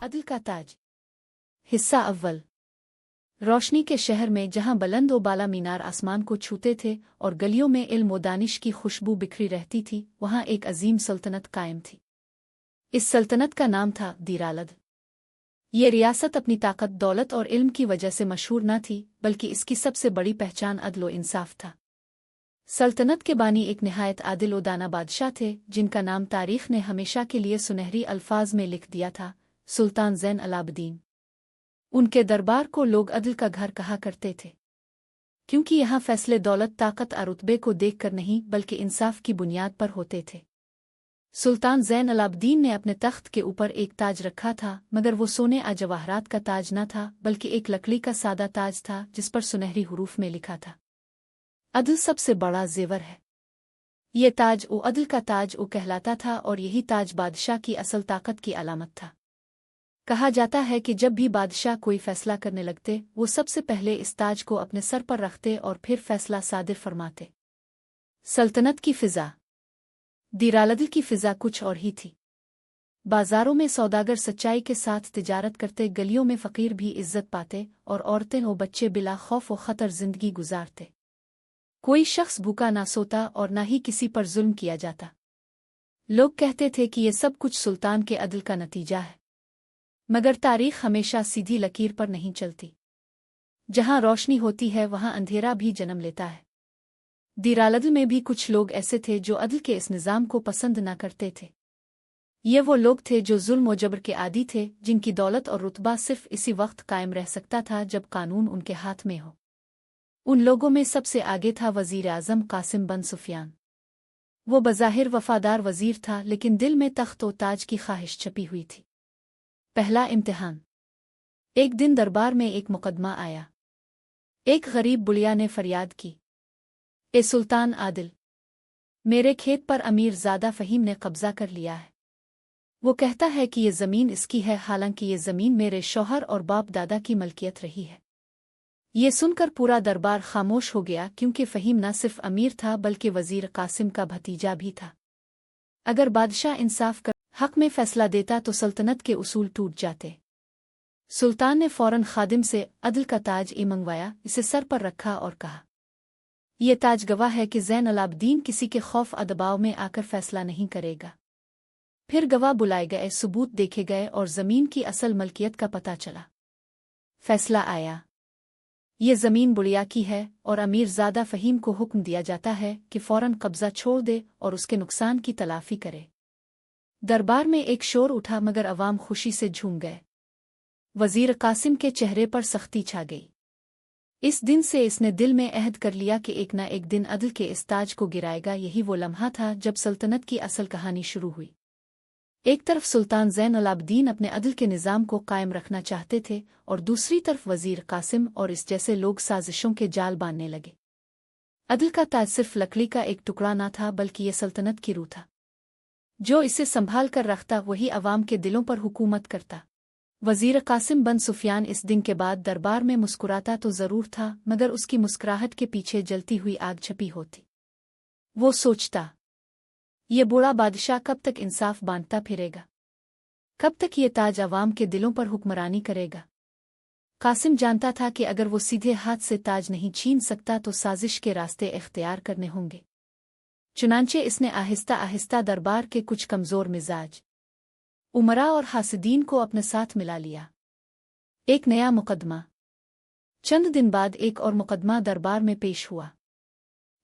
अदल का ताज। हिस्सा अव्वल। रोशनी के शहर में जहां बुलंद व बाला मीनार आसमान को छूते थे और गलियों में इल्म व दानिश की खुशबू बिखरी रहती थी, वहां एक अजीम सल्तनत कायम थी। इस सल्तनत का नाम था दिरालद। ये रियासत अपनी ताकत, दौलत और इल्म की वजह से मशहूर न थी, बल्कि इसकी सबसे बड़ी पहचान अदल व इंसाफ था। सल्तनत के बानी एक निहायत आदिल व दाना बादशाह थे, जिनका नाम तारीख ने हमेशा के लिए सुनहरी अल्फाज में लिख दिया था, सुल्तान ज़ैन अलाब्दीन। उनके दरबार को लोग अदल का घर कहा करते थे, क्योंकि यहाँ फैसले दौलत, ताकत और रुतबे को देखकर नहीं, बल्कि इंसाफ की बुनियाद पर होते थे। सुल्तान ज़ैन अलाब्दीन ने अपने तख्त के ऊपर एक ताज रखा था, मगर वो सोने और जवाहरात का ताज न था, बल्कि एक लकड़ी का सादा ताज था जिस पर सुनहरी हुरूफ में लिखा था, अदल सबसे बड़ा जेवर है। ये ताज ओ अदल का ताज ओ कहलाता था, और यही ताज बादशाह की असल ताकत की अलामत था। कहा जाता है कि जब भी बादशाह कोई फैसला करने लगते, वो सबसे पहले इस ताज को अपने सर पर रखते और फिर फैसला सादिर फरमाते। सल्तनत की फिजा। दिरालद की फिजा कुछ और ही थी। बाजारों में सौदागर सच्चाई के साथ तिजारत करते, गलियों में फ़कीर भी इज्जत पाते और औरतें और बच्चे बिला खौफ व खतर जिंदगी गुजारते। कोई शख्स भूखा ना सोता और ना ही किसी पर जुल्म किया जाता। लोग कहते थे कि ये सब कुछ सुल्तान के अदल का नतीजा है, मगर तारीख हमेशा सीधी लकीर पर नहीं चलती। जहां रोशनी होती है वहां अंधेरा भी जन्म लेता है। दिरालद में भी कुछ लोग ऐसे थे जो अदल के इस निज़ाम को पसंद न करते थे। ये वो लोग थे जो जुल्म व जबर के आदी थे, जिनकी दौलत और रुतबा सिर्फ इसी वक्त कायम रह सकता था जब कानून उनके हाथ में हो। उन लोगों में सबसे आगे था वज़ीर आज़म कासिम बन सुफियान। वो बज़ाहिर वफादार वज़ीर था, लेकिन दिल में तख्त व ताज की ख्वाहिश छपी हुई थी। पहला इम्तिहान। एक दिन दरबार में एक मुकदमा आया। एक गरीब बुढ़िया ने फरियाद की, ए सुल्तान आदिल, मेरे खेत पर अमीर ज़ादा फ़हीम ने कब्ज़ा कर लिया है। वो कहता है कि ये ज़मीन इसकी है, हालांकि ये ज़मीन मेरे शौहर और बाप दादा की मलकियत रही है। ये सुनकर पूरा दरबार खामोश हो गया, क्योंकि फ़हीम न सिर्फ अमीर था बल्कि वज़ीर कासिम का भतीजा भी था। अगर बादशाह इंसाफ कर हक में फैसला देता तो सल्तनत के उसूल टूट जाते। सुल्तान ने फौरन खादिम से अदल का ताज मंगवाया, इसे सर पर रखा और कहा, यह ताज गवाह है कि ज़ैन अलाब्दीन किसी के खौफ और दबाव में आकर फैसला नहीं करेगा। फिर गवाह बुलाए गए, सबूत देखे गए और ज़मीन की असल मलकियत का पता चला। फैसला आया, ये ज़मीन बुढ़िया की है और अमीर ज़ादा फ़हीम को हुक्म दिया जाता है कि फ़ौरन कब्ज़ा छोड़ दे और उसके नुकसान की तलाफ़ी करे। दरबार में एक शोर उठा, मगर अवाम खुशी से झूम गए। वज़ीर कासिम के चेहरे पर सख्ती छा गई। इस दिन से इसने दिल में अहद कर लिया कि एक न एक दिन अदल के इस ताज को गिराएगा। यही वो लम्हा था जब सल्तनत की असल कहानी शुरू हुई। एक तरफ सुल्तान ज़ैन अलाब्दीन अपने अदल के निज़ाम को कायम रखना चाहते थे, और दूसरी तरफ वज़ीर कासिम और इस जैसे लोग साजिशों के जाल बांधने लगे। अदल का ताज सिर्फ लकड़ी का एक टुकड़ा न था, बल्कि ये सल्तनत की रूह था। जो इसे संभाल कर रखता वही अवाम के दिलों पर हुकूमत करता। वज़ीर कासिम बन सुफियान इस दिन के बाद दरबार में मुस्कुराता तो ज़रूर था, मगर उसकी मुस्कुराहट के पीछे जलती हुई आग छपी होती। वो सोचता, ये बूढ़ा बादशाह कब तक इंसाफ बांटता फिरेगा? कब तक ये ताज अवाम के दिलों पर हुक्मरानी करेगा? कासिम जानता था कि अगर वो सीधे हाथ से ताज नहीं छीन सकता तो साजिश के रास्ते इख्तियार करने होंगे। चुनांचे इसने आहिस्ता आहिस्ता दरबार के कुछ कमज़ोर मिजाज उमरा और हासिदीन को अपने साथ मिला लिया। एक नया मुकदमा। चंद दिन बाद एक और मुकदमा दरबार में पेश हुआ।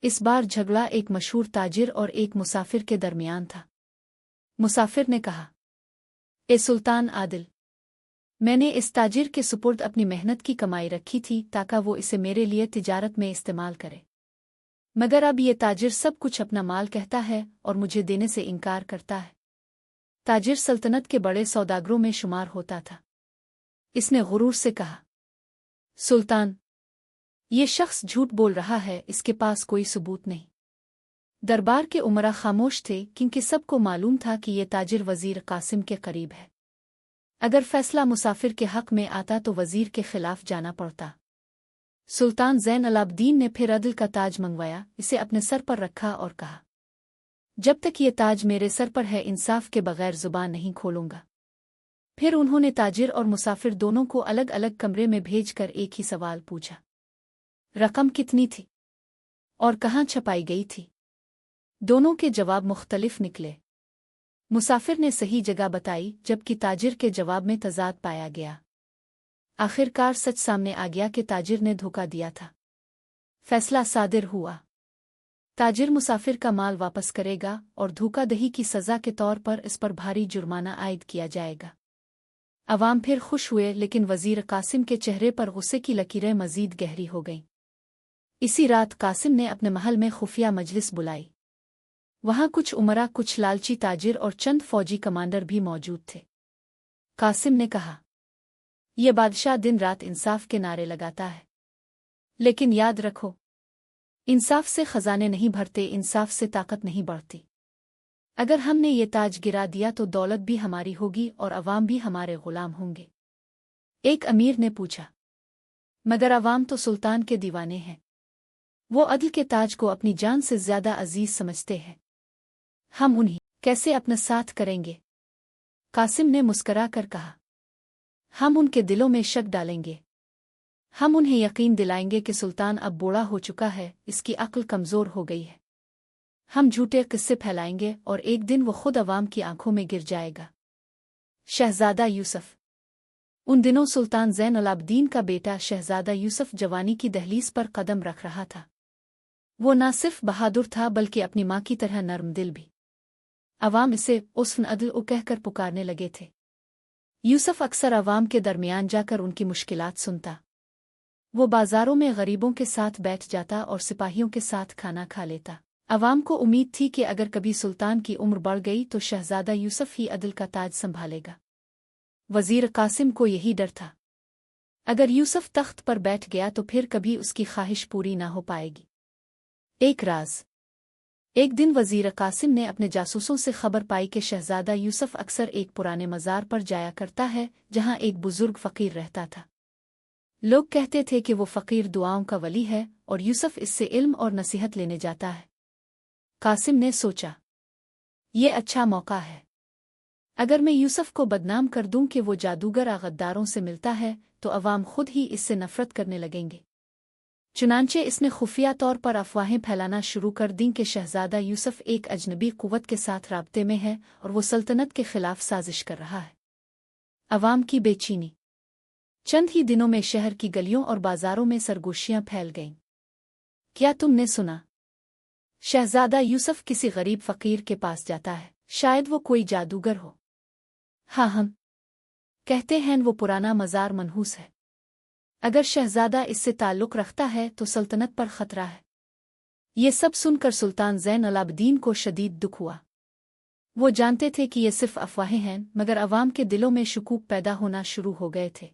इस बार झगड़ा एक मशहूर ताजिर और एक मुसाफिर के दरमियान था। मुसाफिर ने कहा, ए सुल्तान आदिल, मैंने इस ताजिर के सुपुर्द अपनी मेहनत की कमाई रखी थी ताकि वो इसे मेरे लिए तिजारत में इस्तेमाल करे, मगर अब ये ताजिर सब कुछ अपना माल कहता है और मुझे देने से इनकार करता है। ताजिर सल्तनत के बड़े सौदागरों में शुमार होता था। इसने गुरूर से कहा, सुल्तान, ये शख्स झूठ बोल रहा है, इसके पास कोई सबूत नहीं। दरबार के उमरा खामोश थे, क्योंकि सबको मालूम था कि ये ताजिर वज़ीर कासिम के करीब है। अगर फैसला मुसाफिर के हक में आता तो वज़ीर के खिलाफ जाना पड़ता। सुल्तान ज़ैन अलाब्दीन ने फिर अदल का ताज मंगवाया, इसे अपने सर पर रखा और कहा, जब तक ये ताज मेरे सर पर है, इंसाफ के बगैर ज़ुबान नहीं खोलूंगा। फिर उन्होंने ताजिर और मुसाफिर दोनों को अलग अलग कमरे में भेजकर एक ही सवाल पूछा। रकम कितनी थी और कहाँ छपाई गई थी? दोनों के जवाब मुख्तलिफ निकले। मुसाफिर ने सही जगह बताई, जबकि ताजिर के जवाब में तजाद पाया गया। आखिरकार सच सामने आ गया कि ताजिर ने धोखा दिया था। फैसला सादिर हुआ। ताजिर मुसाफिर का माल वापस करेगा और धोखाधड़ी की सज़ा के तौर पर इस पर भारी जुर्माना आयद किया जाएगा। अवाम फिर खुश हुए, लेकिन वज़ीर कासिम के चेहरे पर गुस्से की लकीरें मज़ीद गहरी हो गईं। इसी रात कासिम ने अपने महल में खुफिया मजलिस बुलाई। वहां कुछ उमरा, कुछ लालची ताजिर और चंद फौजी कमांडर भी मौजूद थे। कासिम ने कहा, यह बादशाह दिन रात इंसाफ के नारे लगाता है, लेकिन याद रखो, इंसाफ से खजाने नहीं भरते, इंसाफ से ताकत नहीं बढ़ती। अगर हमने ये ताज गिरा दिया तो दौलत भी हमारी होगी और अवाम भी हमारे गुलाम होंगे। एक अमीर ने पूछा, मगर अवाम तो सुल्तान के दीवाने हैं, वो अदल के ताज को अपनी जान से ज्यादा अजीज समझते हैं, हम उन्हें कैसे अपने साथ करेंगे? कासिम ने मुस्करा कर कहा, हम उनके दिलों में शक डालेंगे। हम उन्हें यकीन दिलाएंगे कि सुल्तान अब बूढ़ा हो चुका है, इसकी अक्ल कमजोर हो गई है। हम झूठे किस्से फैलाएंगे और एक दिन वो खुद अवाम की आंखों में गिर जाएगा। शहजादा यूसुफ। उन दिनों सुल्तान ज़ैन-उल-आबिदीन का बेटा शहजादा यूसुफ जवानी की दहलीज पर कदम रख रहा था। वो न सिर्फ बहादुर था बल्कि अपनी माँ की तरह नर्म दिल भी। अवाम इसे उस्न अदल कहकर पुकारने लगे थे। यूसुफ अक्सर अवाम के दरमियान जाकर उनकी मुश्किलात सुनता। वो बाजारों में गरीबों के साथ बैठ जाता और सिपाहियों के साथ खाना खा लेता। अवाम को उम्मीद थी कि अगर कभी सुल्तान की उम्र बढ़ गई तो शहजादा यूसुफ ही अदल का ताज संभालेगा। वजीर कासिम को यही डर था, अगर यूसुफ तख्त पर बैठ गया तो फिर कभी उसकी ख्वाहिश पूरी ना हो पाएगी। एक राज। एक दिन वजीर कासिम ने अपने जासूसों से खबर पाई कि शहजादा यूसुफ अक्सर एक पुराने मज़ार पर जाया करता है जहां एक बुजुर्ग फ़कीर रहता था। लोग कहते थे कि वो फ़कीर दुआओं का वली है और यूसुफ इससे इल्म और नसीहत लेने जाता है। कासिम ने सोचा, ये अच्छा मौका है। अगर मैं यूसुफ को बदनाम कर दूं कि वो जादूगर गद्दारों से मिलता है तो अवाम खुद ही इससे नफरत करने लगेंगे। चुनांचे इसने खुफिया तौर पर अफवाहें फैलाना शुरू कर दी कि शहजादा यूसुफ एक अजनबी कुव्वत के साथ राब्ते में है और वो सल्तनत के खिलाफ साजिश कर रहा है। अवाम की बेचैनी। चंद ही दिनों में शहर की गलियों और बाजारों में सरगोशियां फैल गईं। क्या तुमने सुना? शहजादा यूसुफ किसी गरीब फकीर के पास जाता है, शायद वो कोई जादूगर हो। हाँ, हम कहते हैं वो पुराना मज़ार मनहूस है। अगर शहजादा इससे ताल्लुक़ रखता है तो सल्तनत पर खतरा है। ये सब सुनकर सुल्तान ज़ैन-उल-आबिदीन को शदीद दुख हुआ। वो जानते थे कि ये सिर्फ अफवाहें हैं, मगर अवाम के दिलों में शुकूक पैदा होना शुरू हो गए थे।